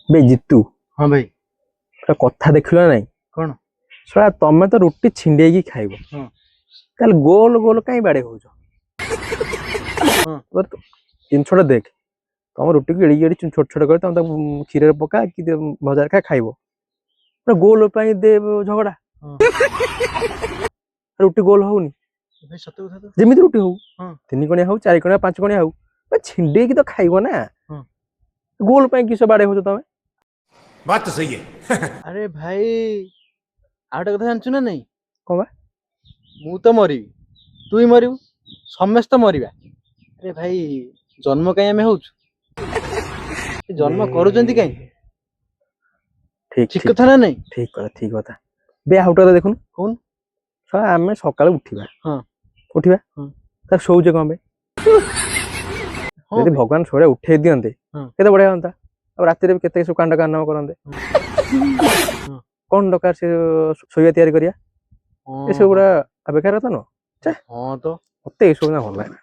ବେ ଜିତୁ हाँ भाई ଗୋଟେ କଥା ଦେଖିଲ ନା ନାଇଁ कौन ଶଳା ତମେ ତ ରୁଟି ଛିଣ୍ଡେଇକି ଖାଇବ ହଁ ତାହେଲେ ଗୋଲ ଗୋଲ କାଇଁ ବାଡେଇ ହଉଛ ହଁ ଜିନିଷଟା ଦେଖ ତମ ରୁଟିକୁ ଏଡିକି ଏଡି ଛୋଟ ଛୋଟ କରି ତମେ ତାକୁ କ୍ଷୀରରେ ପକା କି ଭଜାରେ ଖା ଖାଇବ ପୁରା ଗୋଲ ପାଇଁ ଦେ ଝଗଡା ହଁ ରୁଟି ଗୋଲ ହଉନି भाई सत्य कथा तो ଯେମିତି ରୁଟି ହଉ ହଁ 3 କଣିଆ ହଉ 4 କଣିଆ 5 କଣିଆ ହଉ ଛିଣ୍ଡେଇକି ତ ଖାଇବ ନା ହଁ ଗୋଲ ପାଇଁ କିସ ବାଡେଇ ହଉଛ ତମେ बात तो सही है। अरे भाई ଆଉ ଗୋଟେ କଥା ଜାଣିଛୁ ନା ନାଇଁ କଣ ବା ମୁଁ ତ ମରିବି ତୁ ବି ମରିବୁ ସମସ୍ତେ ମରିବା ଆରେ ଭାଇ ଜନ୍ମ କାଇଁ ଆମେ ହଉଛୁ ଜନ୍ମ କରୁଛନ୍ତି କାଇଁ ଠିକ ଠିକ ଠିକ କଥା ନା ନାଇଁ ଠିକ କଥା ବେ ଆଉ ଗୋଟେ କଥା ଦେଖୁନୁ କହୁନ ଶଳା ଆମେ ସକାଳୁ ଉଠିବା ହଁ ଉଠିବା ହଁ ତାର ଶୋଉଛେ କଣ ପାଇଁ ହଁ ଯଦି ଭାଇ ଭଗବାନ ଶୋଳେ ଉଠେଇ ଦିଅନ୍ତେ ହଁ କେତେ ବଢିଆ ହୁଅନ୍ତା ଆଉ ରାତିରେ ବି କେତେ ସବୁ କାଣ୍ଡ କାରନାମା କରନ୍ତେ ହଁ କଣ ଦରକାର ସେ ଶୋଇବା ତିଆରି କରିବା ହଁ ଏସବୁ ଗୁଡା ବେକାର କଥା ନୁହଁ ହଁ ତ ମତେ ଏସବୁ ନା ଭଲ ଲାଗେ